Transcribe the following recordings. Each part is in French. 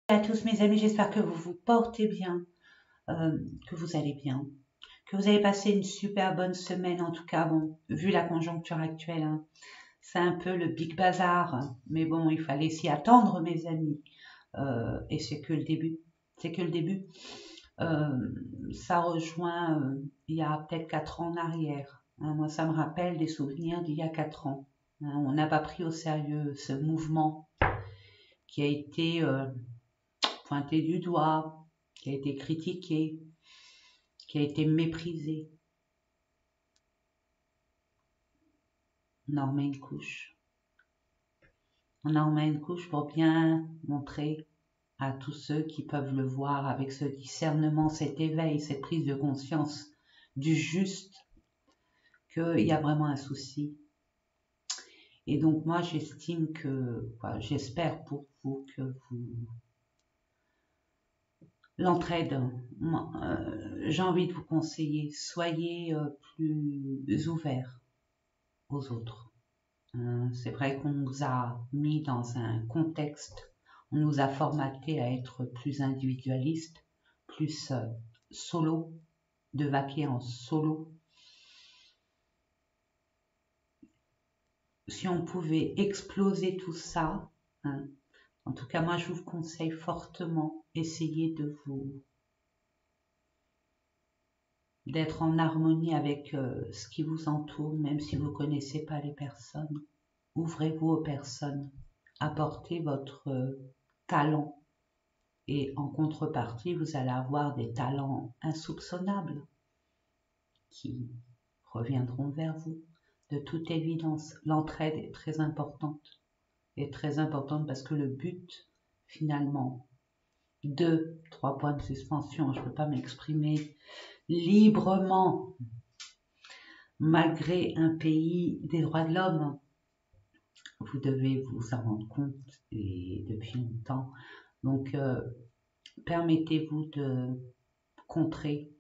À tous mes amis, j'espère que vous vous portez bien, que vous allez bien, que vous avez passé une super bonne semaine en tout cas, bon, vu la conjoncture actuelle, hein, c'est un peu le big bazar, mais bon, il fallait s'y attendre mes amis, et c'est que le début, c'est que le début. Ça rejoint il y a peut-être 4 ans en arrière, hein. Moi ça me rappelle des souvenirs d'il y a 4 ans, hein. On n'a pas pris au sérieux ce mouvement qui a été pointé du doigt, qui a été critiqué, qui a été méprisé. On en remet une couche. On en remet une couche pour bien montrer à tous ceux qui peuvent le voir avec ce discernement, cet éveil, cette prise de conscience du juste, qu'il y a vraiment un souci. Et donc moi j'estime que, j'espère pour vous que vous l'entraide, j'ai envie de vous conseiller, soyez plus ouverts aux autres. C'est vrai qu'on nous a mis dans un contexte, on nous a formaté à être plus individualiste, plus solo, de vaquer en solo. Si on pouvait exploser tout ça, hein, en tout cas moi je vous conseille fortement, essayez de vous d'être en harmonie avec ce qui vous entoure, même si vous ne connaissez pas les personnes. Ouvrez-vous aux personnes, apportez votre talent et en contrepartie, vous allez avoir des talents insoupçonnables qui reviendront vers vous. De toute évidence, l'entraide est très importante parce que le but, finalement, 3 points de suspension, je ne peux pas m'exprimer librement malgré un pays des droits de l'homme. Vous devez vous en rendre compte et depuis longtemps. Donc, permettez-vous de contrer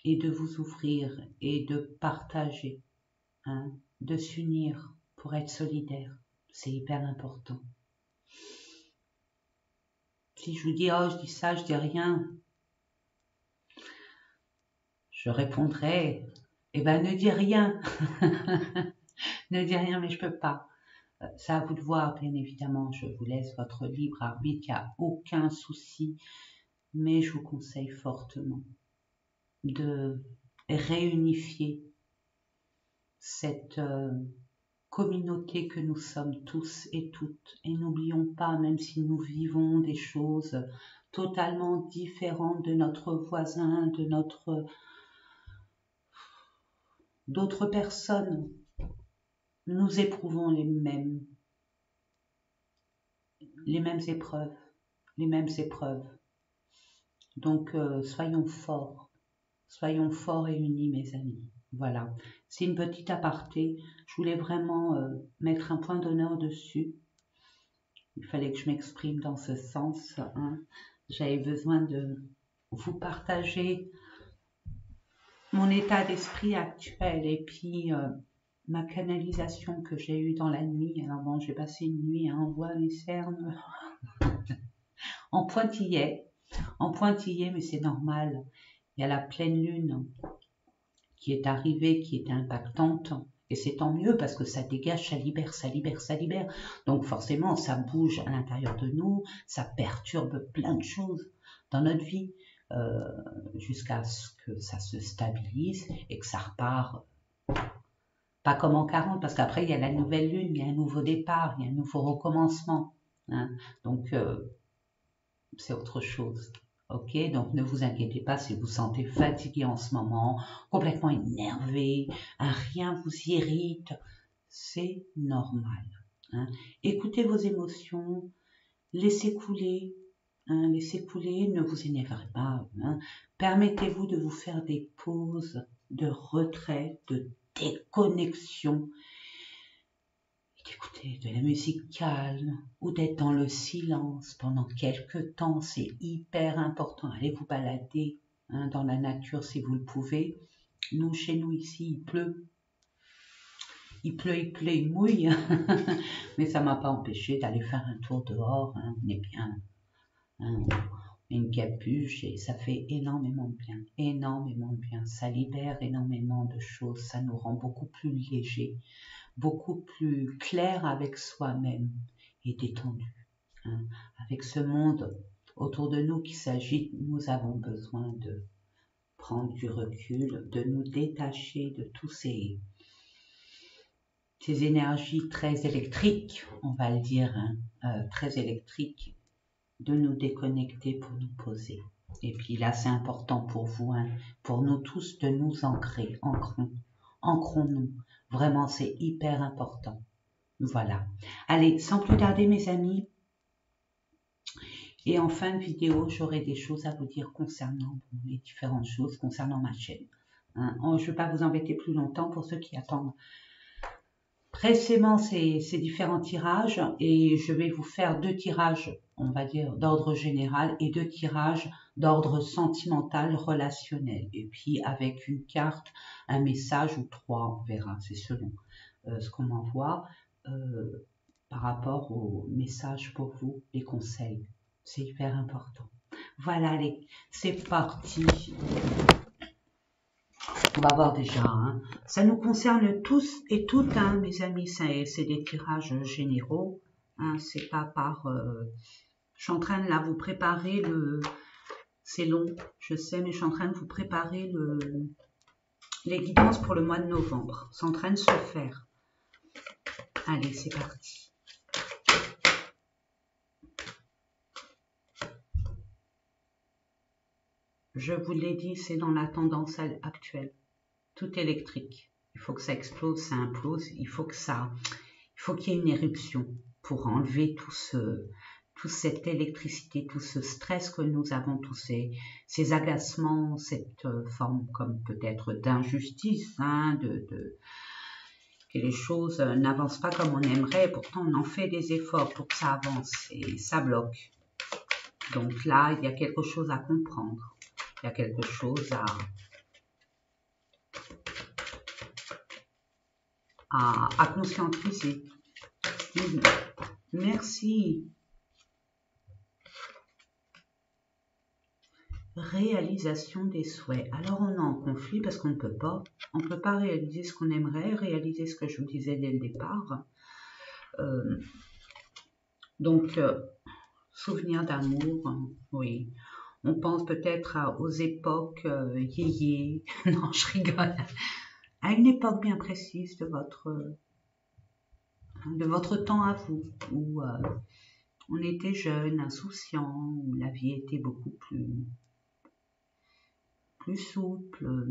et de vous ouvrir et de partager, hein, de s'unir pour être solidaire. C'est hyper important. Si je vous dis, oh, je dis ça, je dis rien, je répondrai, eh ben, ne dis rien. Ne dis rien, mais je peux pas. C'est à vous de voir, bien évidemment. Je vous laisse votre libre arbitre, il n'y a aucun souci. Mais je vous conseille fortement de réunifier cette communauté que nous sommes tous et toutes. Et n'oublions pas, même si nous vivons des choses totalement différentes de notre voisin, de d'autres personnes, nous éprouvons les mêmes épreuves, les mêmes épreuves. Donc soyons forts et unis, mes amis. Voilà, c'est une petite aparté. Je voulais vraiment mettre un point d'honneur dessus. Il fallait que je m'exprime dans ce sens, hein. J'avais besoin de vous partager mon état d'esprit actuel et puis ma canalisation que j'ai eue dans la nuit. Alors bon, j'ai passé une nuit à envoyer les cernes en pointillé, mais c'est normal. Il y a la pleine lune qui est arrivée, qui était impactante. Et c'est tant mieux parce que ça dégage, ça libère, ça libère, ça libère. Donc forcément, ça bouge à l'intérieur de nous, ça perturbe plein de choses dans notre vie jusqu'à ce que ça se stabilise et que ça repart. Pas comme en 40, parce qu'après, il y a la nouvelle lune, il y a un nouveau départ, il y a un nouveau recommencement, hein. Donc, c'est autre chose. Ok, donc ne vous inquiétez pas si vous vous sentez fatigué en ce moment, complètement énervé, rien vous irrite, c'est normal, hein. Écoutez vos émotions, laissez couler, hein, laissez couler, ne vous énervez pas, hein. Permettez-vous de vous faire des pauses de retrait, de déconnexion, d'écouter de la musique calme ou d'être dans le silence pendant quelques temps, c'est hyper important. Allez vous balader, hein, dans la nature si vous le pouvez. Nous, chez nous ici, il pleut. il mouille, mais ça m'a pas empêché d'aller faire un tour dehors, hein, on est bien, hein, on met une capuche et ça fait énormément de bien, ça libère énormément de choses, ça nous rend beaucoup plus légers, beaucoup plus clair avec soi-même et détendu, hein. Avec ce monde autour de nous qui s'agite, nous avons besoin de prendre du recul, de nous détacher de tous ces énergies très électriques, on va le dire, hein, très électriques, de nous déconnecter pour nous poser. Et puis là, c'est important pour vous, hein, pour nous tous, de nous ancrer, ancrons-nous. Vraiment, c'est hyper important. Voilà. Allez, sans plus tarder, mes amis, et en fin de vidéo, j'aurai des choses à vous dire concernant les différentes choses concernant ma chaîne. Hein, je ne vais pas vous embêter plus longtemps pour ceux qui attendent précisément ces différents tirages, et je vais vous faire 2 tirages, on va dire, d'ordre général et 2 tirages d'ordre sentimental, relationnel. Et puis avec une carte, un message ou 3, on verra, c'est selon ce qu'on m'envoie par rapport au message pour vous, les conseils. C'est hyper important. Voilà, allez, c'est parti. On va voir déjà, hein. Ça nous concerne tous et toutes, hein, mes amis, c'est des tirages généraux, hein, c'est pas par... je suis en train de là vous préparer le... C'est long, je sais, mais je suis en train de vous préparer les guidances pour le mois de novembre. C'est en train de se faire. Allez, c'est parti. Je vous l'ai dit, c'est dans la tendance actuelle. Tout électrique. Il faut que ça explose, ça implose. Il faut qu'il y ait une éruption pour enlever toute cette électricité, tout ce stress que nous avons, tous ces agacements, cette forme comme peut-être d'injustice, hein, que les choses n'avancent pas comme on aimerait. Pourtant, on en fait des efforts pour que ça avance et ça bloque. Donc là, il y a quelque chose à comprendre. Il y a quelque chose à conscientiser. Merci. Réalisation des souhaits. Alors on est en conflit parce qu'on ne peut pas. On ne peut pas réaliser ce qu'on aimerait, réaliser ce que je vous disais dès le départ. Donc, souvenir d'amour, hein, oui. On pense peut-être aux époques yéyé. Non, je rigole. À une époque bien précise de votre temps à vous, où on était jeune, insouciant, où la vie était beaucoup plus souple,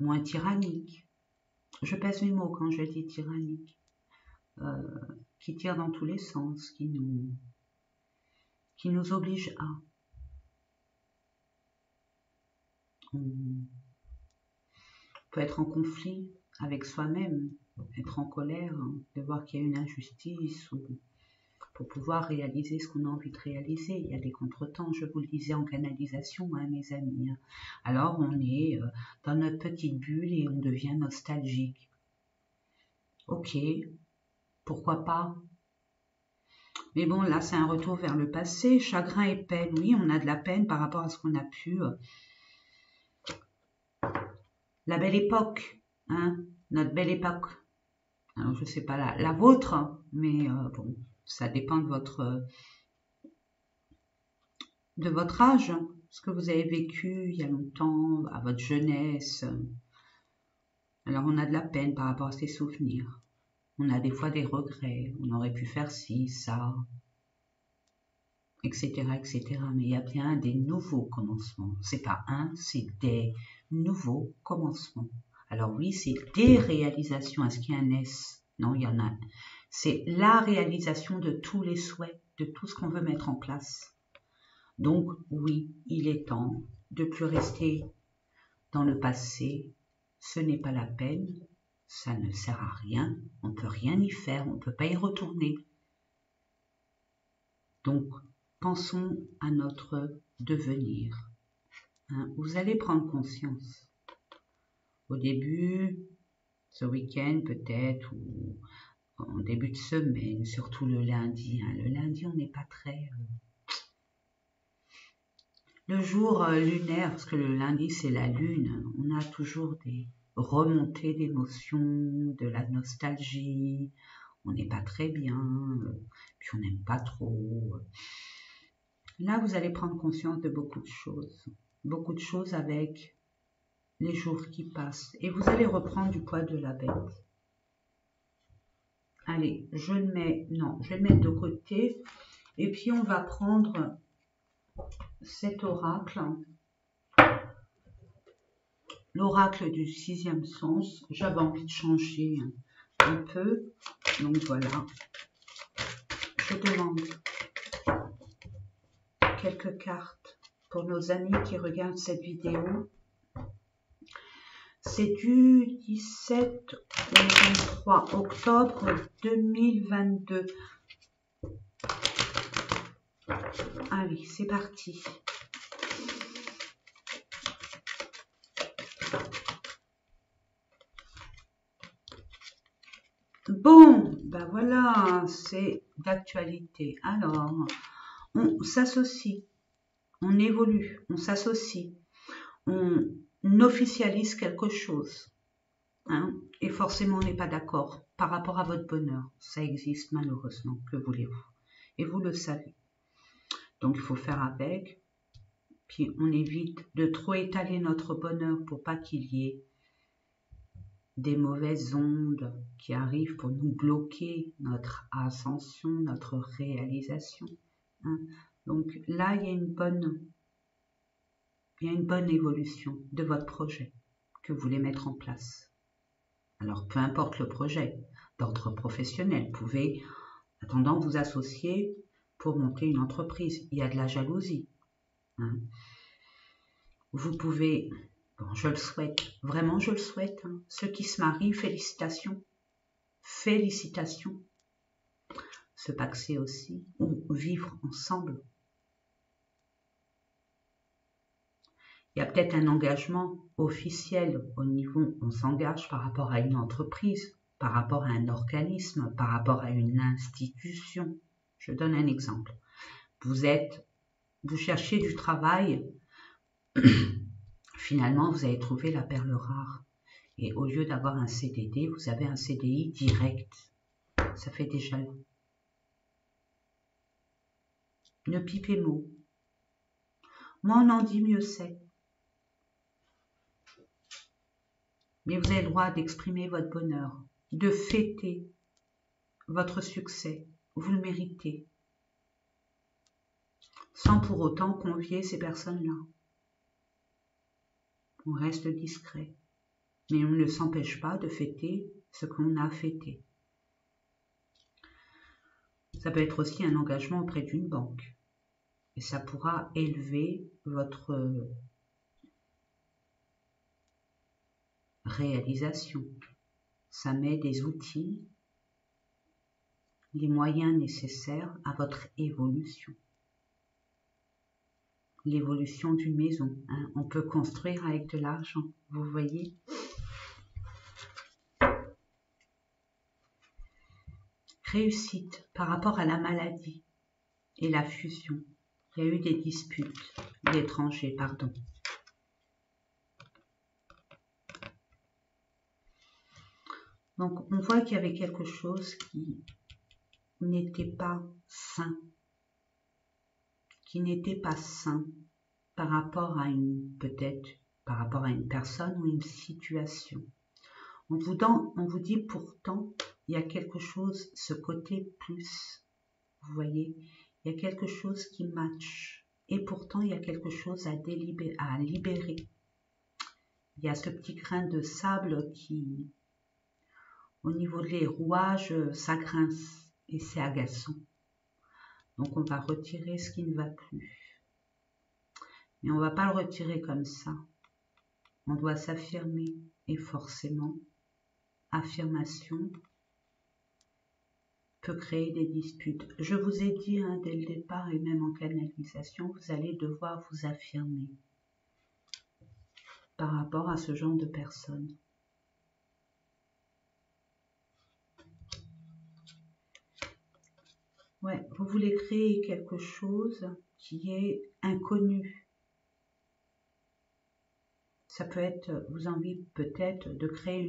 moins tyrannique. Je pèse mes mots quand je dis tyrannique. Qui tire dans tous les sens, qui nous oblige à. On peut être en conflit avec soi-même, être en colère, hein, de voir qu'il y a une injustice, ou pour pouvoir réaliser ce qu'on a envie de réaliser. Il y a des contretemps, je vous le disais en canalisation, hein, mes amis. Alors on est dans notre petite bulle et on devient nostalgique. Ok, pourquoi pas? Mais bon, là, c'est un retour vers le passé. Chagrin et peine. Oui, on a de la peine par rapport à ce qu'on a pu. La belle époque, hein, notre belle époque. Alors, je ne sais pas la vôtre, hein, mais bon, ça dépend de votre âge, ce que vous avez vécu il y a longtemps, à votre jeunesse. Alors, on a de la peine par rapport à ces souvenirs. On a des fois des regrets. On aurait pu faire ci, ça, etc., etc. Mais il y a bien des nouveaux commencements. C'est pas un, c'est des nouveaux commencements. Alors oui, c'est des réalisations. Est-ce qu'il y a un S? Non, il y en a un. C'est la réalisation de tous les souhaits, de tout ce qu'on veut mettre en place. Donc oui, il est temps de plus rester dans le passé. Ce n'est pas la peine, ça ne sert à rien, on ne peut rien y faire, on ne peut pas y retourner. Donc, pensons à notre devenir. Hein, vous allez prendre conscience. Au début, ce week-end peut-être, ou en début de semaine, surtout le lundi. Hein. Le lundi, on n'est pas très... Le jour lunaire, parce que le lundi, c'est la lune, on a toujours des remontées d'émotions, de la nostalgie, on n'est pas très bien, puis on n'aime pas trop. Là, vous allez prendre conscience de beaucoup de choses avec les jours qui passent, et vous allez reprendre du poids de la bête. Allez, je vais le mettre de côté, et puis on va prendre cet oracle, l'oracle du sixième sens. J'avais envie de changer un peu, donc voilà. Je demande quelques cartes pour nos amis qui regardent cette vidéo. C'est du 17 au 23 octobre 2022. Allez, c'est parti. Bon, ben voilà, c'est d'actualité. Alors, on s'associe, on évolue, on s'associe, on officialise quelque chose. Hein, et forcément, on n'est pas d'accord par rapport à votre bonheur. Ça existe malheureusement, que voulez-vous? Et vous le savez. Donc, il faut faire avec. Puis, on évite de trop étaler notre bonheur pour pas qu'il y ait des mauvaises ondes qui arrivent pour nous bloquer notre ascension, notre réalisation. Hein. Donc là, il y a une bonne évolution de votre projet que vous voulez mettre en place. Alors, peu importe le projet d'ordre professionnel, vous pouvez, en attendant, vous associer pour monter une entreprise. Il y a de la jalousie. Hein. Vous pouvez... Bon, je le souhaite, vraiment je le souhaite. Hein. Ceux qui se marient, félicitations. Félicitations. Se paxer aussi, ou vivre ensemble. Il y a peut-être un engagement officiel au niveau, on s'engage par rapport à une entreprise, par rapport à un organisme, par rapport à une institution. Je donne un exemple. Vous cherchez du travail, finalement vous avez trouvé la perle rare. Et au lieu d'avoir un CDD, vous avez un CDI direct. Ça fait déjà long. Ne pipez mot. Moins on en dit, mieux c'est. Mais vous avez le droit d'exprimer votre bonheur, de fêter votre succès. Vous le méritez. Sans pour autant convier ces personnes-là. On reste discret. Mais on ne s'empêche pas de fêter ce qu'on a fêté. Ça peut être aussi un engagement auprès d'une banque. Et ça pourra élever votre réalisation. Ça met des outils, les moyens nécessaires à votre évolution. L'évolution d'une maison. Hein. On peut construire avec de l'argent, vous voyez. Réussite par rapport à la maladie et la fusion. Il y a eu des disputes, l'étranger, pardon. Donc, on voit qu'il y avait quelque chose qui n'était pas sain, par rapport à peut-être par rapport à une personne ou une situation. On vous dit pourtant, il y a quelque chose, ce côté plus, vous voyez, il y a quelque chose qui match. Et pourtant, il y a quelque chose à libérer. Il y a ce petit grain de sable qui, au niveau des rouages, ça grince et c'est agaçant. Donc, on va retirer ce qui ne va plus. Mais on ne va pas le retirer comme ça. On doit s'affirmer. Et forcément, affirmation peut créer des disputes. Je vous ai dit dès le départ et même en canalisation, vous allez devoir vous affirmer par rapport à ce genre de personnes. Ouais, vous voulez créer quelque chose qui est inconnu. Ça peut être, vous avez envie peut-être de créer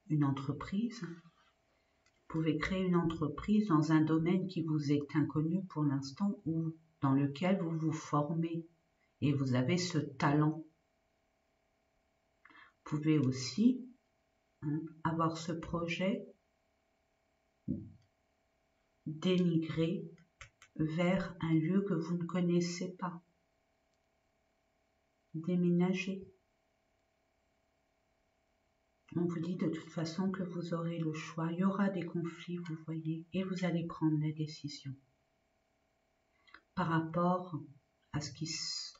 une entreprise. Vous pouvez créer une entreprise dans un domaine qui vous est inconnu pour l'instant ou dans lequel vous vous formez et vous avez ce talent. Vous pouvez aussi avoir ce projet d'émigrer vers un lieu que vous ne connaissez pas. Déménager. On vous dit de toute façon que vous aurez le choix. Il y aura des conflits, vous voyez, et vous allez prendre la décision. Par rapport à ce qui,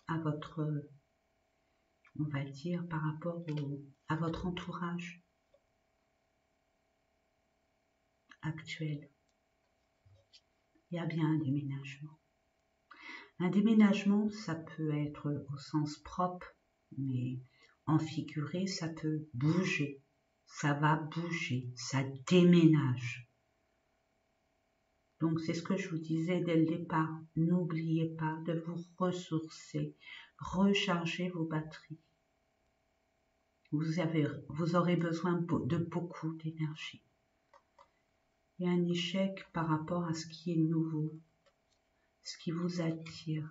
à votre, on va dire, par rapport à votre entourage actuel. Il y a bien un déménagement. Un déménagement, ça peut être au sens propre, mais en figuré, ça peut bouger. Ça va bouger, ça déménage. Donc c'est ce que je vous disais dès le départ. N'oubliez pas de vous ressourcer, recharger vos batteries. Vous aurez besoin de beaucoup d'énergie. Il y a un échec par rapport à ce qui est nouveau, ce qui vous attire.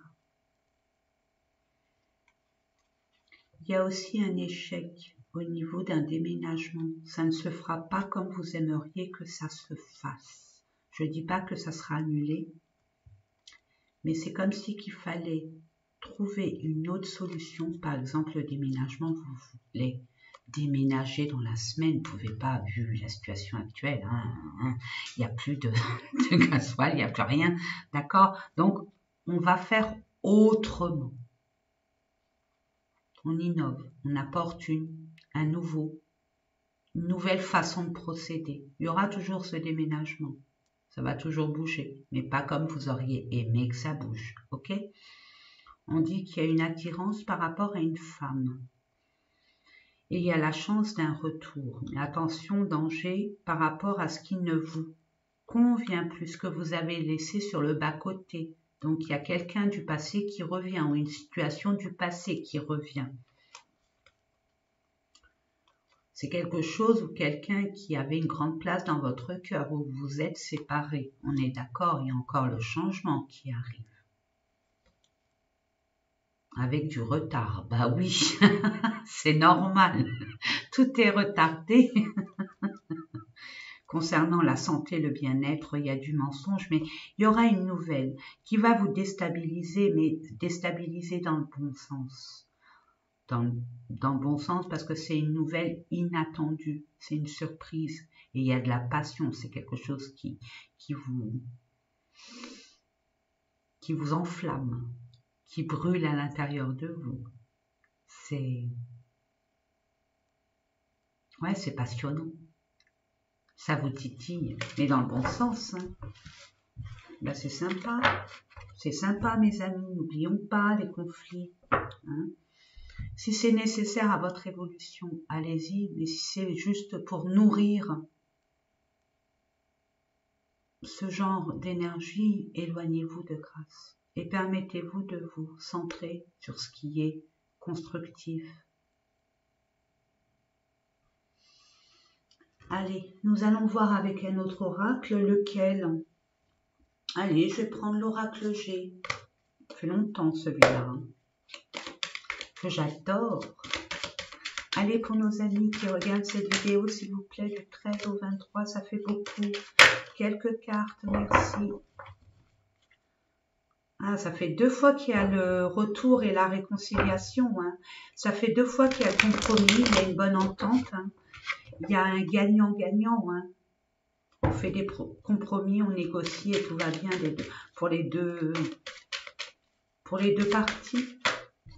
Il y a aussi un échec au niveau d'un déménagement. Ça ne se fera pas comme vous aimeriez que ça se fasse. Je ne dis pas que ça sera annulé, mais c'est comme si qu'il fallait trouver une autre solution. Par exemple, le déménagement, vous voulez déménager dans la semaine, vous ne pouvez pas, vu la situation actuelle, il n'y a plus de gasoil, il n'y a plus rien, d'accord? Donc, on va faire autrement. On innove, on apporte une nouvelle façon de procéder. Il y aura toujours ce déménagement. Ça va toujours bouger, mais pas comme vous auriez aimé que ça bouge, ok? On dit qu'il y a une attirance par rapport à une femme. Et il y a la chance d'un retour. Mais attention, danger par rapport à ce qui ne vous convient plus, ce que vous avez laissé sur le bas-côté. Donc il y a quelqu'un du passé qui revient ou une situation du passé qui revient. C'est quelque chose ou quelqu'un qui avait une grande place dans votre cœur où vous vous êtes séparés. On est d'accord, il y a encore le changement qui arrive. Avec du retard, bah oui, c'est normal, tout est retardé. Concernant la santé, le bien-être, il y a du mensonge, mais il y aura une nouvelle qui va vous déstabiliser, mais déstabiliser dans le bon sens. Dans le bon sens parce que c'est une nouvelle inattendue, c'est une surprise et il y a de la passion, c'est quelque chose qui vous enflamme, qui brûle à l'intérieur de vous. C'est passionnant. Ça vous titille, mais dans le bon sens. Ben, c'est sympa mes amis, n'oublions pas les conflits. Si c'est nécessaire à votre évolution, allez-y, mais si c'est juste pour nourrir ce genre d'énergie, éloignez-vous de grâce et permettez-vous de vous centrer sur ce qui est constructif. Allez, nous allons voir avec un autre oracle, lequel? Allez, je vais prendre l'oracle G. Ça fait longtemps celui-là, que j'adore. Allez, pour nos amis qui regardent cette vidéo, s'il vous plaît, du 13 au 23, ça fait beaucoup. Quelques cartes, merci. Ah, ça fait 2 fois qu'il y a le retour et la réconciliation. Ça fait 2 fois qu'il y a le compromis, il y a une bonne entente. Il y a un gagnant-gagnant. On fait des compromis, on négocie et tout va bien pour les deux parties.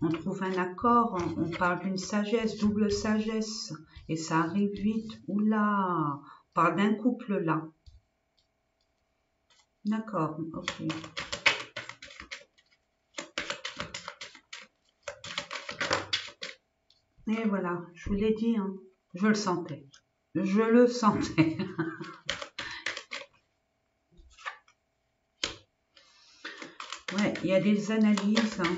On trouve un accord, on parle d'une sagesse, double sagesse. Et ça arrive vite. Oula, on parle d'un couple là. D'accord, ok. Et voilà, je vous l'ai dit, je le sentais. Je le sentais. Ouais, il y a des analyses, hein,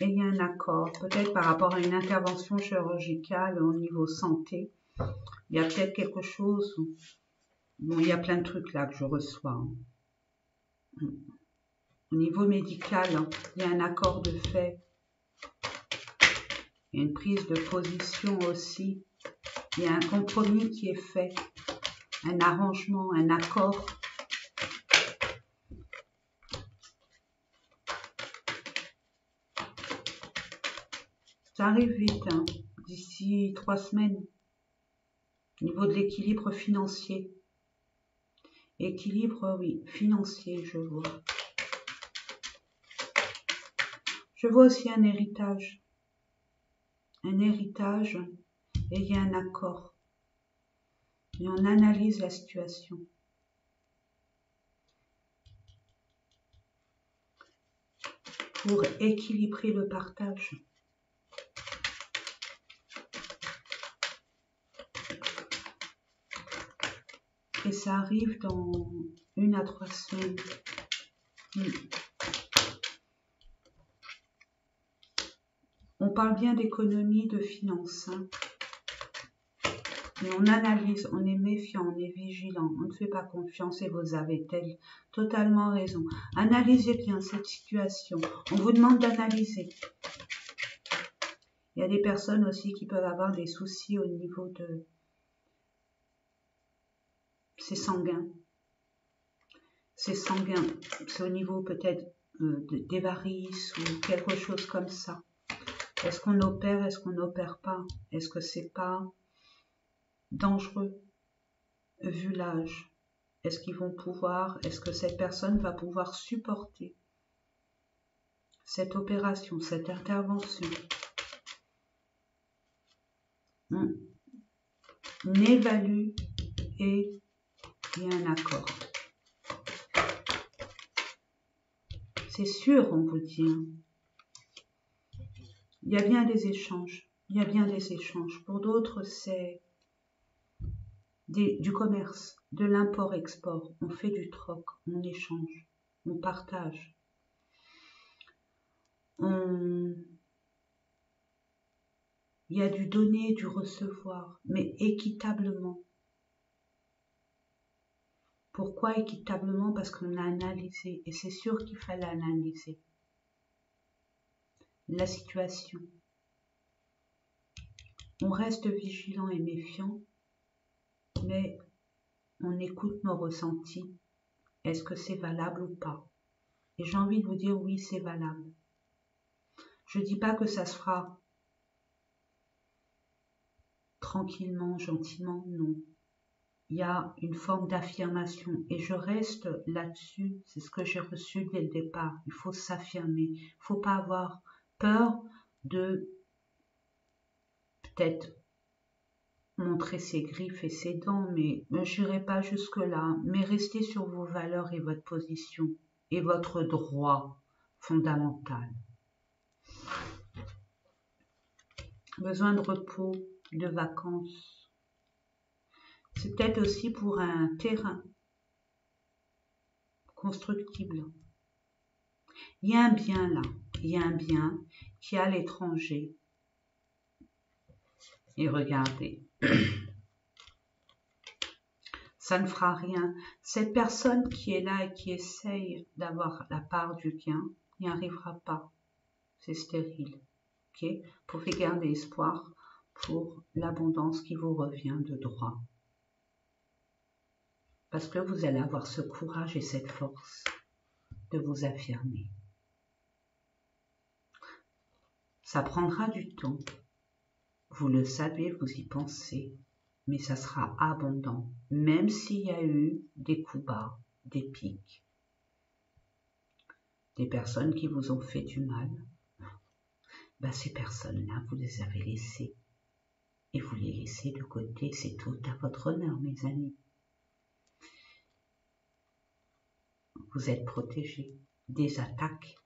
et il y a un accord. Peut-être par rapport à une intervention chirurgicale au niveau santé. Il y a peut-être quelque chose. Bon, il y a plein de trucs là que je reçois. Hein. Au niveau médical, hein, il y a un accord de fait. Il y a une prise de position aussi. Il y a un compromis qui est fait. Un arrangement, un accord. Ça arrive vite, hein, d'ici 3 semaines. Au niveau de l'équilibre financier. Équilibre, oui, financier, je vois. Je vois aussi un héritage. Un héritage, et il y a un accord. Et on analyse la situation. Pour équilibrer le partage. Et ça arrive dans 1 à 3 semaines. On parle bien d'économie, de finances. Hein. Mais on analyse, on est méfiant, on est vigilant, on ne fait pas confiance et vous avez totalement raison. Analysez bien cette situation. On vous demande d'analyser. Il y a des personnes aussi qui peuvent avoir des soucis au niveau de... C'est sanguin. C'est sanguin. C'est au niveau peut-être des varices ou quelque chose comme ça. Est-ce qu'on opère, est-ce qu'on n'opère pas? Est-ce que c'est pas dangereux vu l'âge? Est-ce qu'ils vont pouvoir, est-ce que cette personne va pouvoir supporter cette opération, cette intervention? On évalue et il y a un accord. C'est sûr, on vous dit. Il y a bien des échanges. Il y a bien des échanges. Pour d'autres, c'est du commerce, de l'import-export. On fait du troc, on échange, on partage. Il y a du donner, du recevoir, mais équitablement. Pourquoi équitablement? Parce qu'on a analysé, et c'est sûr qu'il fallait analyser la situation. On reste vigilant et méfiant, mais on écoute nos ressentis. Est-ce que c'est valable ou pas? Et j'ai envie de vous dire oui, c'est valable. Je ne dis pas que ça se fera tranquillement, gentiment, non. Il y a une forme d'affirmation et je reste là-dessus. C'est ce que j'ai reçu dès le départ. Il faut s'affirmer. Il ne faut pas avoir peur de peut-être montrer ses griffes et ses dents, mais je n'irai pas jusque-là. Mais restez sur vos valeurs et votre position et votre droit fondamental. Besoin de repos, de vacances. C'est peut-être aussi pour un terrain constructible. Il y a un bien là, il y a un bien qui est à l'étranger. Et regardez, ça ne fera rien. Cette personne qui est là et qui essaye d'avoir la part du gain n'y arrivera pas. C'est stérile. Okay? Vous pouvez garder espoir pour l'abondance qui vous revient de droit. Parce que vous allez avoir ce courage et cette force de vous affirmer. Ça prendra du temps. Vous le savez, vous y pensez, mais ça sera abondant, même s'il y a eu des coups bas, des pics, des personnes qui vous ont fait du mal. Ben, ces personnes-là, vous les avez laissées. Et vous les laissez de côté, c'est tout à votre honneur, mes amis. Vous êtes protégés des attaques,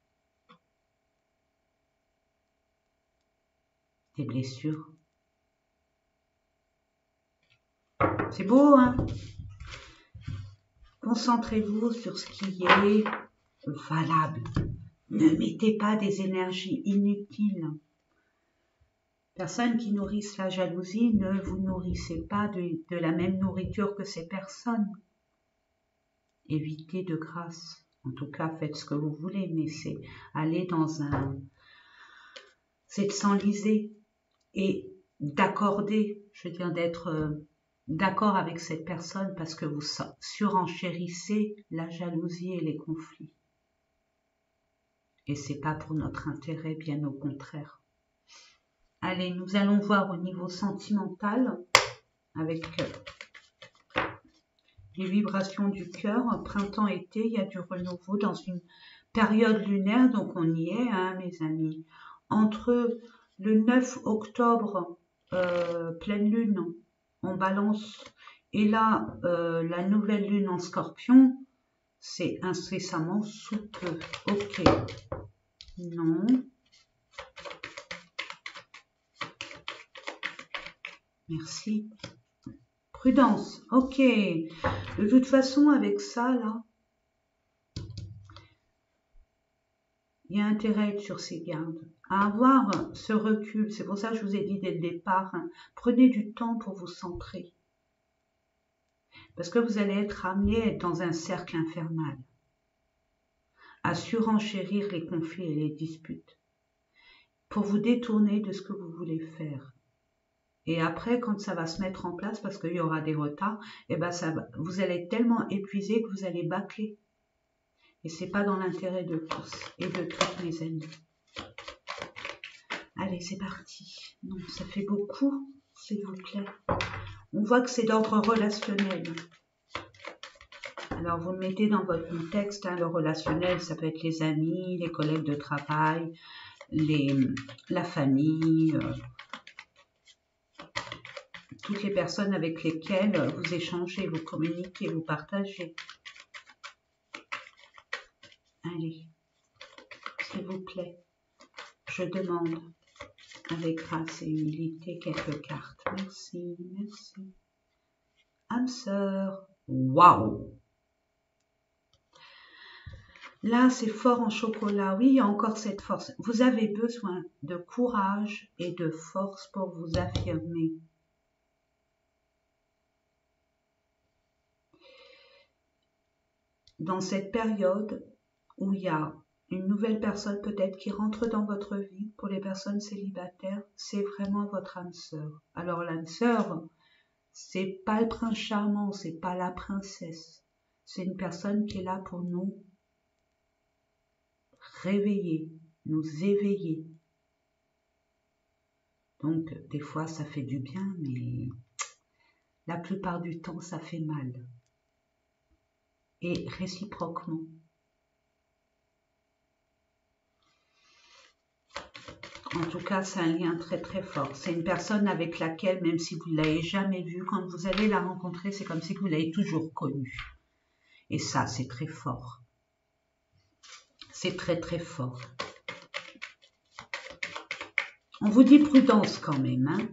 des blessures. C'est beau, hein? Concentrez-vous sur ce qui est valable. Ne mettez pas des énergies inutiles. Personnes qui nourrissent la jalousie, ne vous nourrissez pas de la même nourriture que ces personnes. Évitez de grâce. En tout cas, faites ce que vous voulez, mais c'est aller dans un... C'est de s'enliser et d'accorder, je veux dire d'être d'accord avec cette personne parce que vous surenchérissez la jalousie et les conflits. Et c'est pas pour notre intérêt, bien au contraire. Allez, nous allons voir au niveau sentimental avec les vibrations du cœur. Printemps-été, il y a du renouveau dans une période lunaire, donc on y est, hein, mes amis. Entre le 9 octobre, pleine lune en balance, et là, la nouvelle lune en scorpion, c'est incessamment sous peu. Ok. Non. Merci. Prudence. Ok. De toute façon, avec ça, là, il y a intérêt à être sur ses gardes, à avoir ce recul. C'est pour ça que je vous ai dit dès le départ, hein, prenez du temps pour vous centrer. Parce que vous allez être amené à être dans un cercle infernal, à surenchérir les conflits et les disputes, pour vous détourner de ce que vous voulez faire. Et après, quand ça va se mettre en place, parce qu'il y aura des retards, et ben vous allez être tellement épuisé que vous allez bâcler. Et c'est pas dans l'intérêt de tous et de toutes mes amis. Allez, c'est parti. Non, ça fait beaucoup, s'il vous plaît. On voit que c'est d'ordre relationnel. Alors, vous le mettez dans votre contexte, hein, le relationnel, ça peut être les amis, les collègues de travail, la famille, toutes les personnes avec lesquelles vous échangez, vous communiquez, vous partagez. Allez, s'il vous plaît, je demande avec grâce et humilité quelques cartes. Merci, merci. Âme sœur, waouh! Là, c'est fort en chocolat. Oui, il y a encore cette force. Vous avez besoin de courage et de force pour vous affirmer. Dans cette période où il y a une nouvelle personne peut-être qui rentre dans votre vie, pour les personnes célibataires, c'est vraiment votre âme sœur. Alors l'âme sœur, c'est pas le prince charmant, c'est pas la princesse. C'est une personne qui est là pour nous réveiller, nous éveiller. Donc, des fois, ça fait du bien, mais la plupart du temps, ça fait mal. Et réciproquement. En tout cas, c'est un lien très très fort. C'est une personne avec laquelle, même si vous ne l'avez jamais vue, quand vous allez la rencontrer, c'est comme si vous l'avez toujours connue. Et ça, c'est très fort. C'est très très fort. On vous dit prudence quand même, hein.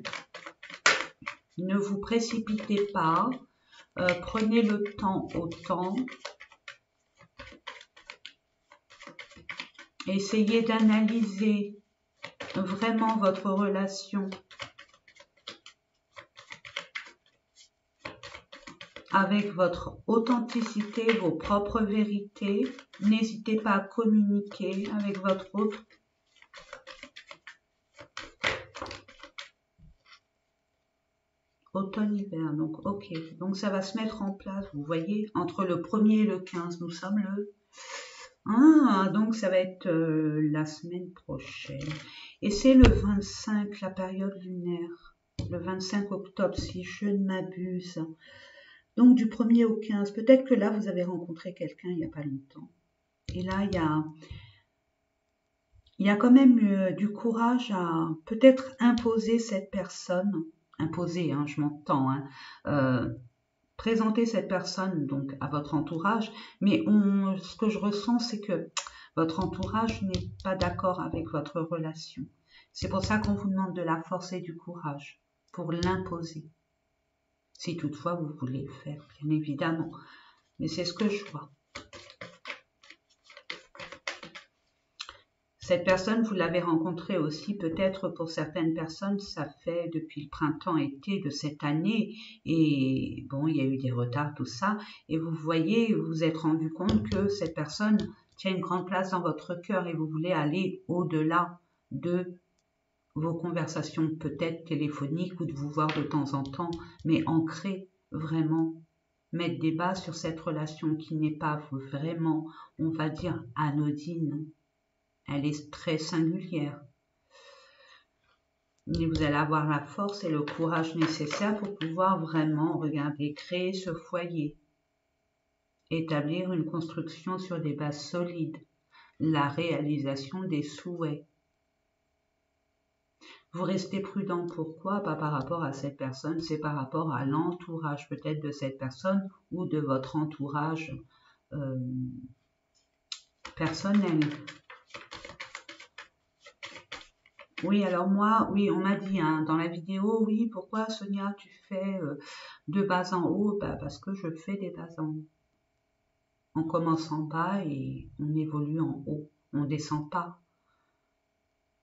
Ne vous précipitez pas. Prenez le temps au temps. Essayez d'analyser vraiment votre relation avec votre authenticité, vos propres vérités. N'hésitez pas à communiquer avec votre autre. Automne-hiver, donc ok. Donc ça va se mettre en place, vous voyez, entre le 1er et le 15, nous sommes le... Ah, donc ça va être la semaine prochaine. Et c'est le 25, la période lunaire. Le 25 octobre, si je ne m'abuse. Donc du 1er au 15. Peut-être que là, vous avez rencontré quelqu'un il n'y a pas longtemps. Et là, il y a quand même du courage à peut-être imposer cette personne. Imposer, hein, je m'entends, hein, présenter cette personne donc à votre entourage, mais ce que je ressens, c'est que votre entourage n'est pas d'accord avec votre relation. C'est pour ça qu'on vous demande de la force et du courage pour l'imposer. Si toutefois vous voulez le faire, bien évidemment. Mais c'est ce que je vois. Cette personne, vous l'avez rencontrée aussi, peut-être pour certaines personnes, ça fait depuis le printemps-été de cette année, et bon, il y a eu des retards, tout ça, et vous voyez, vous vous êtes rendu compte que cette personne tient une grande place dans votre cœur et vous voulez aller au-delà de vos conversations peut-être téléphoniques ou de vous voir de temps en temps, mais ancrer vraiment, mettre des bases sur cette relation qui n'est pas vraiment, on va dire, anodine. Elle est très singulière. Et vous allez avoir la force et le courage nécessaires pour pouvoir vraiment, regarder, créer ce foyer. Établir une construction sur des bases solides. La réalisation des souhaits. Vous restez prudent. Pourquoi? Pas par rapport à cette personne, c'est par rapport à l'entourage peut-être de cette personne ou de votre entourage personnel. Oui, alors moi, oui, on m'a dit hein, dans la vidéo, oui, pourquoi Sonia, tu fais de bas en haut? Bah, parce que je fais des bas en haut. On commence en bas et on évolue en haut. On descend pas.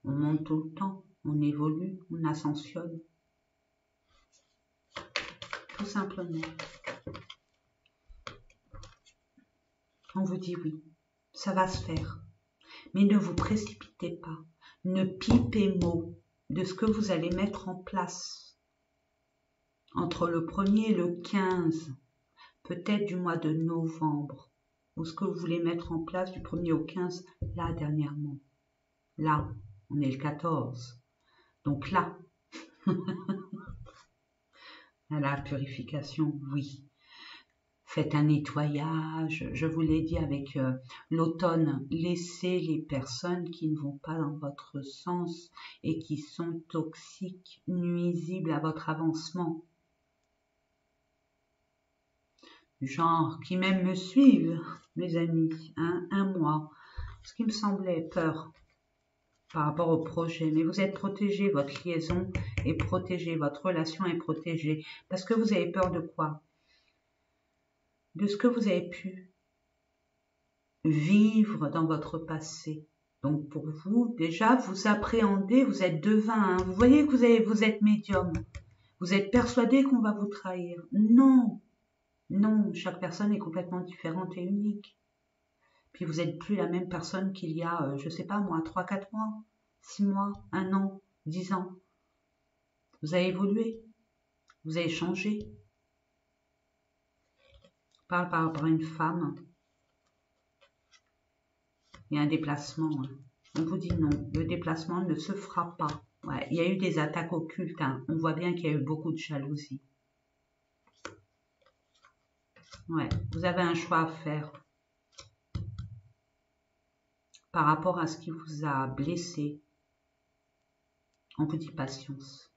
On monte tout le temps. On évolue, on ascensionne. Tout simplement. On vous dit oui, ça va se faire. Mais ne vous précipitez pas. Ne pipez mot de ce que vous allez mettre en place entre le 1er et le 15, peut-être du mois de novembre, ou ce que vous voulez mettre en place du 1er au 15, là dernièrement. Là, on est le 14. Donc là, à la purification, oui. Faites un nettoyage, je vous l'ai dit avec l'automne, laissez les personnes qui ne vont pas dans votre sens et qui sont toxiques, nuisibles à votre avancement. Genre, qui même me suivent, mes amis, hein, un mois, ce qui me semblait peur par rapport au projet. Mais vous êtes protégés, votre liaison est protégée, votre relation est protégée. Parce que vous avez peur de quoi? De ce que vous avez pu vivre dans votre passé. Donc pour vous, déjà, vous appréhendez, vous êtes devin. Hein. Vous voyez que vous êtes médium. Vous êtes persuadé qu'on va vous trahir. Non, non, chaque personne est complètement différente et unique. Puis vous n'êtes plus la même personne qu'il y a, je sais pas moi, 3, 4 mois, 6 mois, 1 an, 10 ans. Vous avez évolué, vous avez changé. Je parle par rapport à une femme. Il y a un déplacement. Hein. On vous dit non, le déplacement ne se fera pas. Ouais, il y a eu des attaques occultes. Hein. On voit bien qu'il y a eu beaucoup de jalousie. Ouais, vous avez un choix à faire par rapport à ce qui vous a blessé. On vous dit patience.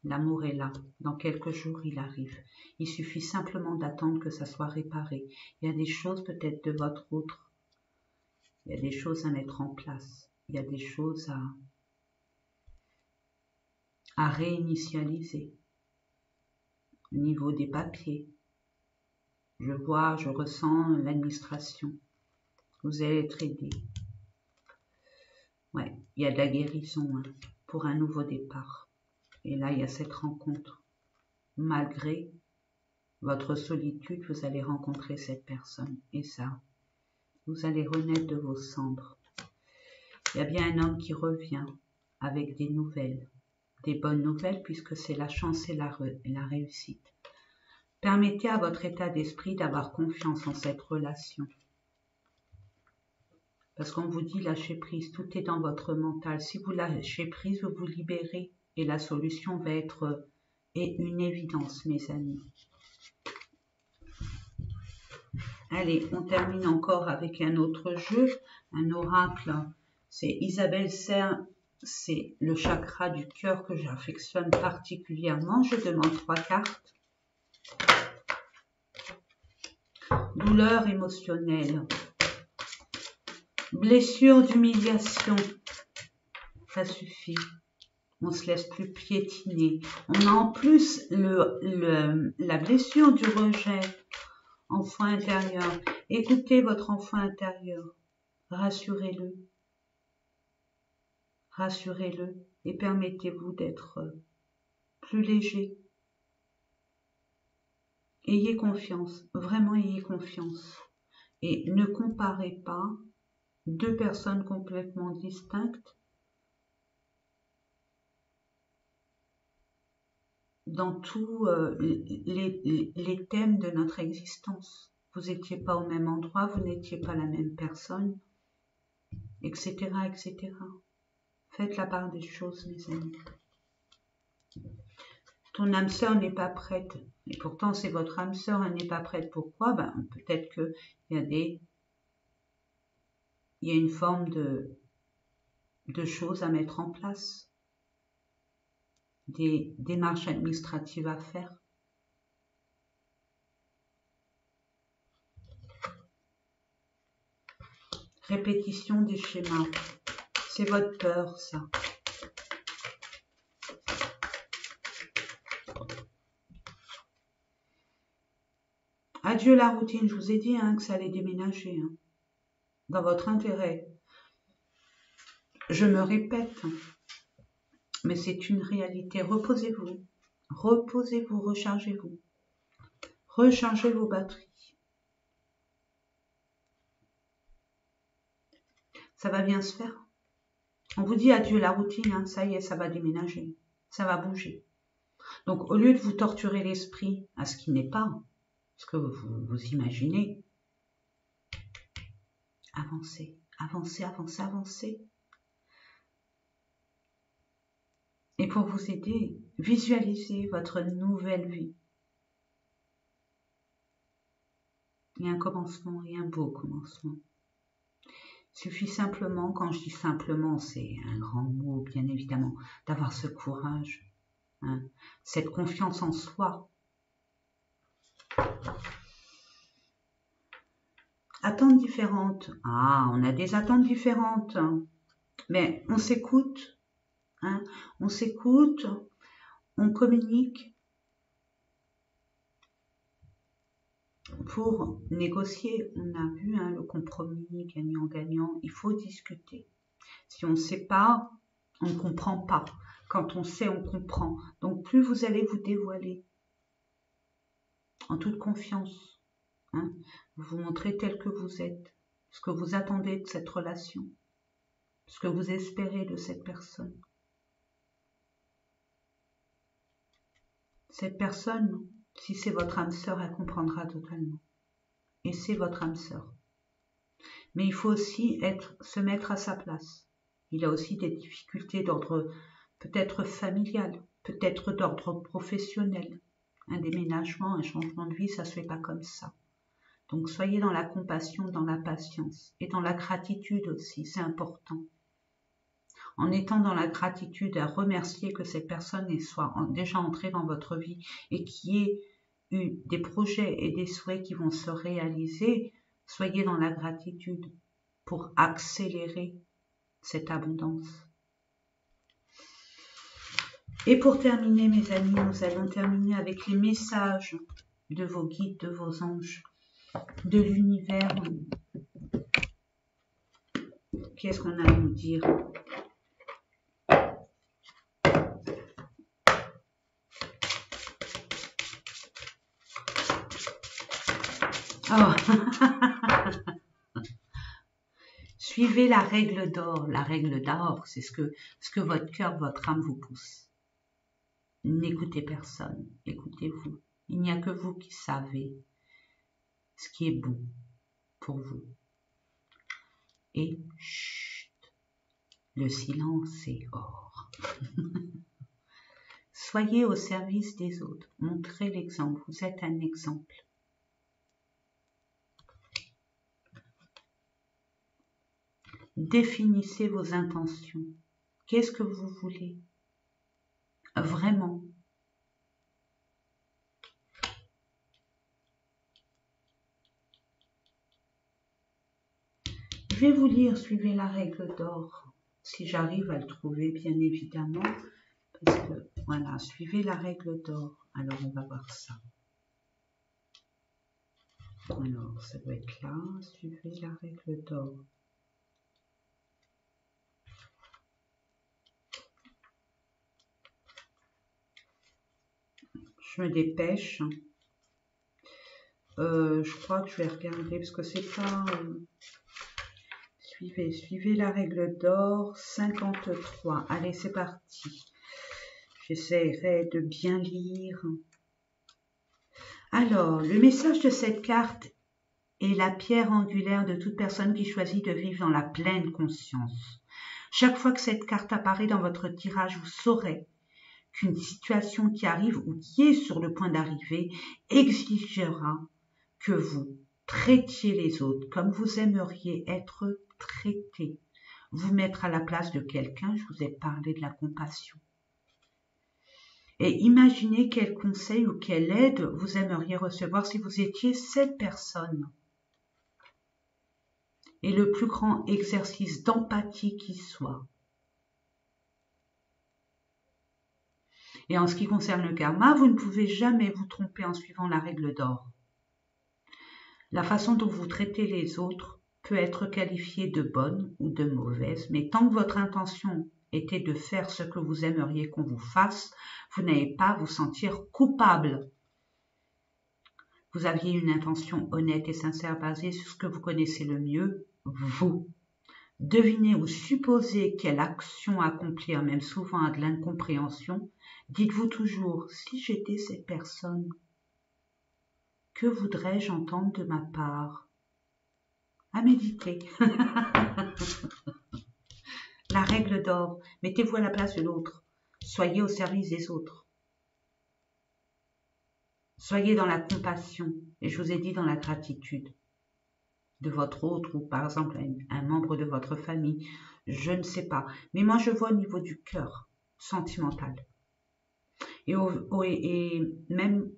L'amour est là. Dans quelques jours, il arrive. Il suffit simplement d'attendre que ça soit réparé. Il y a des choses peut-être de votre autre. Il y a des choses à mettre en place. Il y a des choses à réinitialiser. Au niveau des papiers. Je vois, je ressens l'administration. Vous allez être aidé. Ouais, il y a de la guérison hein, pour un nouveau départ. Et là, il y a cette rencontre. Malgré votre solitude, vous allez rencontrer cette personne. Et ça, vous allez renaître de vos cendres. Il y a bien un homme qui revient avec des nouvelles. Des bonnes nouvelles puisque c'est la chance et la réussite. Permettez à votre état d'esprit d'avoir confiance en cette relation. Parce qu'on vous dit lâcher prise, tout est dans votre mental. Si vous lâchez prise, vous vous libérez et la solution va être une évidence, mes amis. Allez, on termine encore avec un autre jeu, un oracle. C'est Isabelle Serre, c'est le chakra du cœur que j'affectionne particulièrement. Je demande 3 cartes. Douleur émotionnelle. Blessure d'humiliation. Ça suffit. On ne se laisse plus piétiner. On a en plus la blessure du rejet. Enfant intérieur. Écoutez votre enfant intérieur. Rassurez-le. rassurez-le et permettez-vous d'être plus léger. Ayez confiance, vraiment ayez confiance. Et ne comparez pas deux personnes complètement distinctes dans tous les thèmes de notre existence. Vous n'étiez pas au même endroit, vous n'étiez pas la même personne, etc., etc. Faites la part des choses, mes amis. Ton âme sœur n'est pas prête, et pourtant c'est votre âme sœur, elle n'est pas prête. Pourquoi? Peut-être qu'il y a une forme de choses à mettre en place, des démarches administratives à faire. Répétition des schémas. C'est votre peur, ça. Adieu la routine. Je vous ai dit que ça allait déménager. Dans votre intérêt. Je me répète. Mais c'est une réalité. Reposez-vous. Reposez-vous, rechargez-vous. Rechargez vos batteries. Ça va bien se faire. On vous dit adieu la routine, ça y est, ça va déménager. Ça va bouger. Donc, au lieu de vous torturer l'esprit à ce qui n'est pas, ce que vous imaginez, avancez, avancez, avancez, avancez. Et pour vous aider, visualisez votre nouvelle vie. Il y a un commencement, il y a un beau commencement. Il suffit simplement, quand je dis simplement, c'est un grand mot, bien évidemment, d'avoir ce courage, cette confiance en soi. Attentes différentes. On a des attentes différentes, mais on s'écoute, on s'écoute, on communique pour négocier. On a vu le compromis gagnant-gagnant. Il faut discuter. Si on ne sait pas, on ne comprend pas. Quand on sait, on comprend. Donc plus vous allez vous dévoiler en toute confiance, vous vous montrez tel que vous êtes, ce que vous attendez de cette relation, ce que vous espérez de cette personne. Cette personne, si c'est votre âme sœur, elle comprendra totalement. Et c'est votre âme sœur. Mais il faut aussi se mettre à sa place. Il a aussi des difficultés d'ordre peut-être familial, peut-être d'ordre professionnel. Un déménagement, un changement de vie, ça ne se fait pas comme ça. Donc soyez dans la compassion, dans la patience et dans la gratitude aussi, c'est important. En étant dans la gratitude, à remercier que cette personne soit déjà entrée dans votre vie et qu'il y ait eu des projets et des souhaits qui vont se réaliser, soyez dans la gratitude pour accélérer cette abondance. Et pour terminer, mes amis, nous allons terminer avec les messages de vos guides, de vos anges, de l'univers. Qu'est-ce qu'on a à nous dire? Suivez la règle d'or. La règle d'or, c'est ce que votre cœur, votre âme vous pousse. N'écoutez personne, écoutez-vous. Il n'y a que vous qui savez ce qui est bon pour vous. Et chut, le silence est or. Soyez au service des autres. Montrez l'exemple. Vous êtes un exemple. Définissez vos intentions. Qu'est-ce que vous voulez? Vraiment. Je vais vous lire, suivez la règle d'or. Si j'arrive à le trouver, bien évidemment. Parce que, voilà, suivez la règle d'or. Alors, on va voir ça. Alors, ça doit être là. Suivez la règle d'or. Je me dépêche. Je crois que je vais regarder parce que c'est pas... Suivez la règle d'or, 53. Allez, c'est parti. J'essaierai de bien lire. Alors, le message de cette carte est la pierre angulaire de toute personne qui choisit de vivre dans la pleine conscience. Chaque fois que cette carte apparaît dans votre tirage, vous saurez qu'une situation qui arrive ou qui est sur le point d'arriver exigera que vous traitiez les autres comme vous aimeriez être traité. Vous mettre à la place de quelqu'un, je vous ai parlé de la compassion. Et imaginez quel conseil ou quelle aide vous aimeriez recevoir si vous étiez cette personne. Et le plus grand exercice d'empathie qui soit. Et en ce qui concerne le karma, vous ne pouvez jamais vous tromper en suivant la règle d'or. La façon dont vous traitez les autres peut être qualifiée de bonne ou de mauvaise, mais tant que votre intention était de faire ce que vous aimeriez qu'on vous fasse, vous n'allez pas vous sentir coupable. Vous aviez une intention honnête et sincère basée sur ce que vous connaissez le mieux, vous. Devinez ou supposez quelle action accomplir, même souvent à de l'incompréhension. Dites-vous toujours, si j'étais cette personne, que voudrais-je entendre de ma part? À méditer. La règle d'or, mettez-vous à la place de l'autre. Soyez au service des autres. Soyez dans la compassion, et je vous ai dit dans la gratitude de votre autre, ou par exemple un membre de votre famille, je ne sais pas. Mais moi je vois au niveau du cœur, sentimental. Et même,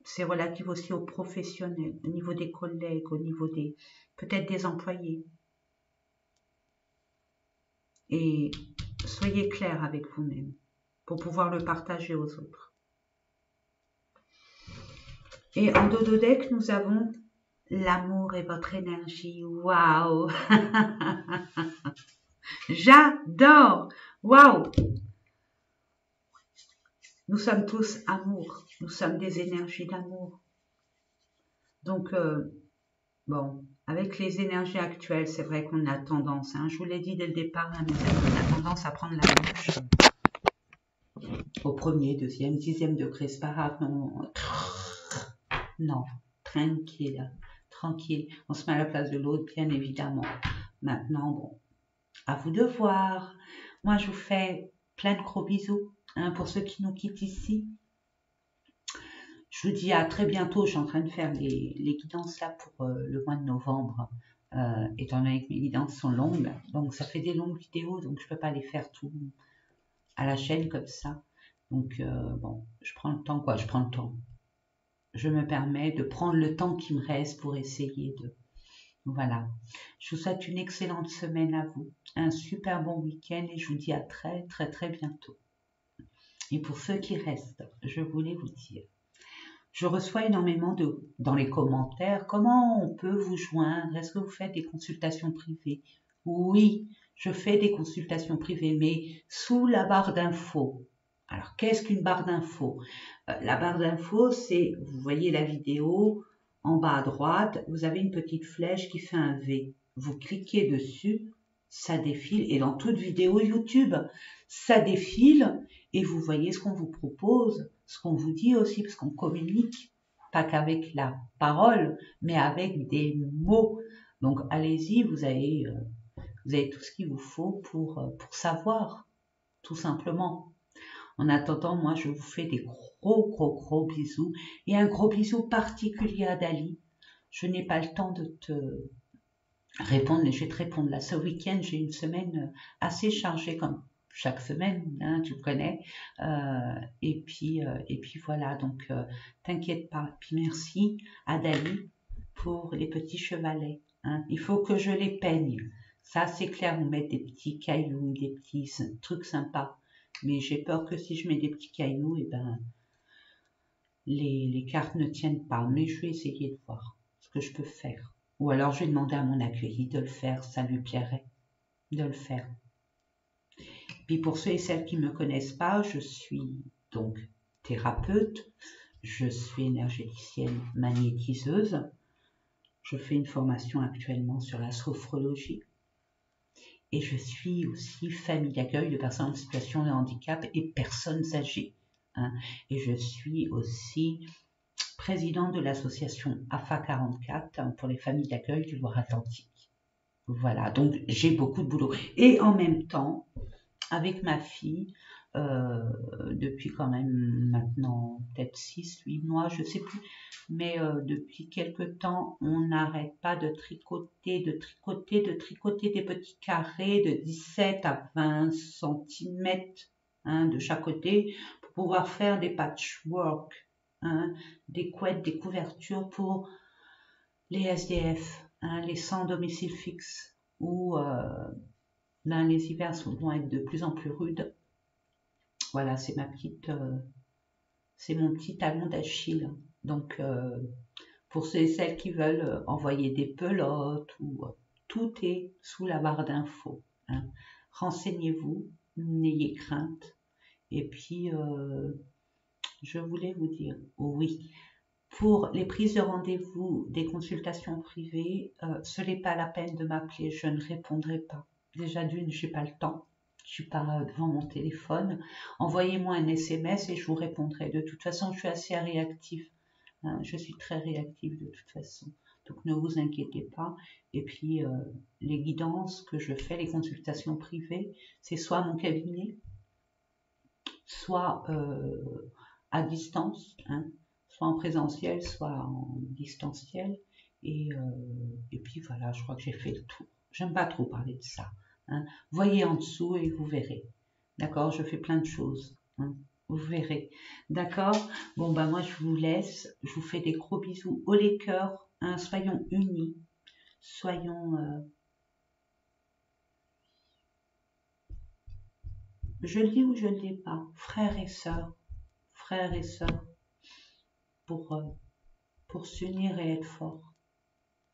c'est relatif aussi aux professionnels, au niveau des collègues, au niveau des, peut-être des employés. Et soyez clair avec vous-même pour pouvoir le partager aux autres. Et en dodo deck, nous avons l'amour et votre énergie. Waouh! J'adore! Waouh! Nous sommes tous amour. Nous sommes des énergies d'amour. Donc, bon, avec les énergies actuelles, c'est vrai qu'on a tendance, je vous l'ai dit dès le départ, on a tendance à prendre la bouche au premier, deuxième, 10e degré, c'est pas grave, non, tranquille, tranquille, on se met à la place de l'autre, bien évidemment. Maintenant, bon, à vous de voir. Moi, je vous fais plein de gros bisous, pour ceux qui nous quittent ici. Je vous dis à très bientôt. Je suis en train de faire les guidances là pour le mois de novembre, étant donné que mes guidances sont longues. Donc, ça fait des longues vidéos, donc je ne peux pas les faire tout à la chaîne comme ça. Donc, bon, je prends le temps, quoi. Je prends le temps. Je me permets de prendre le temps qui me reste pour essayer de... Voilà. Je vous souhaite une excellente semaine à vous. Un super bon week-end et je vous dis à très, très, très bientôt. Et pour ceux qui restent, je voulais vous dire... Je reçois énormément dans les commentaires, comment on peut vous joindre? Est-ce que vous faites des consultations privées? Oui, je fais des consultations privées, mais sous la barre d'infos. Alors, qu'est-ce qu'une barre d'infos? La barre d'infos, c'est, vous voyez la vidéo, en bas à droite, vous avez une petite flèche qui fait un V. Vous cliquez dessus, ça défile, et dans toute vidéo YouTube, ça défile, et vous voyez ce qu'on vous propose, ce qu'on vous dit aussi, parce qu'on communique, pas qu'avec la parole, mais avec des mots. Donc allez-y, vous avez tout ce qu'il vous faut pour savoir, tout simplement. En attendant, moi je vous fais des gros bisous, et un gros bisou particulier à Dali. Je n'ai pas le temps de te répondre, mais je vais te répondre là. Ce week-end, j'ai une semaine assez chargée comme chaque semaine, tu connais, et puis voilà, donc t'inquiète pas, puis merci à Dali pour les petits chevalets, il faut que je les peigne, ça c'est clair, on met des petits cailloux, des petits trucs sympas, mais j'ai peur que si je mets des petits cailloux, et ben les cartes ne tiennent pas, mais je vais essayer de voir ce que je peux faire, ou alors je vais demander à mon accueilli de le faire, ça lui plairait de le faire. Puis pour ceux et celles qui ne me connaissent pas, je suis donc thérapeute, je suis énergéticienne magnétiseuse. Je fais une formation actuellement sur la sophrologie. Et je suis aussi famille d'accueil de personnes en situation de handicap et personnes âgées. Hein. Et je suis aussi présidente de l'association AFA 44 pour les familles d'accueil du Loire-Atlantique. Voilà, donc j'ai beaucoup de boulot. Et en même temps, avec ma fille, depuis quand même maintenant peut-être 6-8 mois, je sais plus, mais depuis quelque temps, on n'arrête pas de tricoter des petits carrés de 17 à 20 cm de chaque côté pour pouvoir faire des patchwork, des couettes, des couvertures pour les SDF, les sans domicile fixe, où les hivers vont être de plus en plus rudes. Voilà, c'est mon petit talon d'Achille. Donc, pour ceux et celles qui veulent envoyer des pelotes, tout est sous la barre d'infos. Hein. Renseignez-vous, n'ayez crainte. Et puis, je voulais vous dire, oui, pour les prises de rendez-vous des consultations privées, ce n'est pas la peine de m'appeler, je ne répondrai pas. Déjà d'une, je n'ai pas le temps. Je suis pas devant mon téléphone. Envoyez-moi un SMS et je vous répondrai. De toute façon, je suis assez réactive. Hein, je suis très réactive de toute façon. Donc ne vous inquiétez pas. Et puis les guidances que je fais, les consultations privées, c'est soit à mon cabinet, soit à distance, soit en présentiel, soit en distanciel. Et puis voilà, je crois que j'ai fait le tour. J'aime pas trop parler de ça. Hein. Voyez en dessous et vous verrez. D'accord, je fais plein de choses. Hein. Vous verrez. D'accord. Bon, bah moi, je vous laisse. Je vous fais des gros bisous. Haut les cœurs. Hein. Soyons unis. Soyons... je le dis ou je ne le dis pas. Frères et sœurs. Frères et sœurs. Pour s'unir et être fort.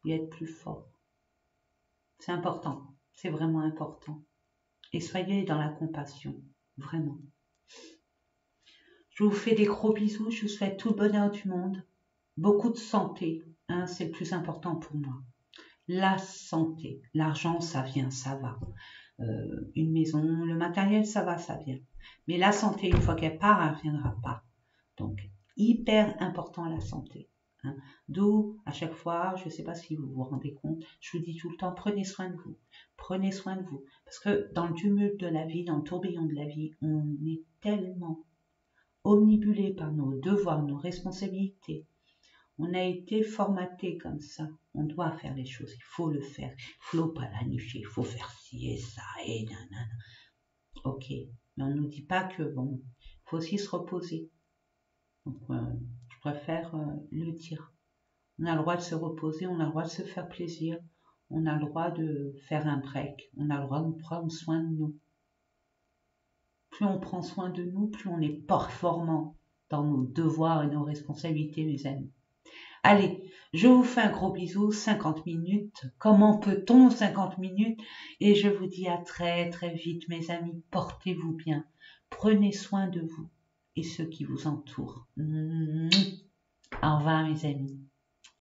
Et être plus fort. C'est important. C'est vraiment important. Et soyez dans la compassion. Vraiment. Je vous fais des gros bisous. Je vous souhaite tout le bonheur du monde. Beaucoup de santé. Hein, c'est le plus important pour moi. La santé. L'argent, ça vient, ça va. Une maison, le matériel, ça va, ça vient. Mais la santé, une fois qu'elle part, elle ne reviendra pas. Donc, hyper important la santé. Hein. D'où, à chaque fois, je ne sais pas si vous vous rendez compte, je vous dis tout le temps, prenez soin de vous. Prenez soin de vous. Parce que dans le tumulte de la vie, dans le tourbillon de la vie, on est tellement omnibulé par nos devoirs, nos responsabilités. On a été formaté comme ça. On doit faire les choses. Il faut le faire. Il ne faut pas planifier. Il faut faire ci et ça et nanana. Ok. Mais on ne nous dit pas que bon, il faut aussi se reposer. Donc, je préfère le dire. On a le droit de se reposer. On a le droit de se faire plaisir. On a le droit de faire un break. On a le droit de prendre soin de nous. Plus on prend soin de nous, plus on est performant dans nos devoirs et nos responsabilités, mes amis. Allez, je vous fais un gros bisou, 50 minutes. Comment peut-on 50 minutes? Et je vous dis à très très vite, mes amis. Portez-vous bien. Prenez soin de vous et ceux qui vous entourent. Au revoir, mes amis.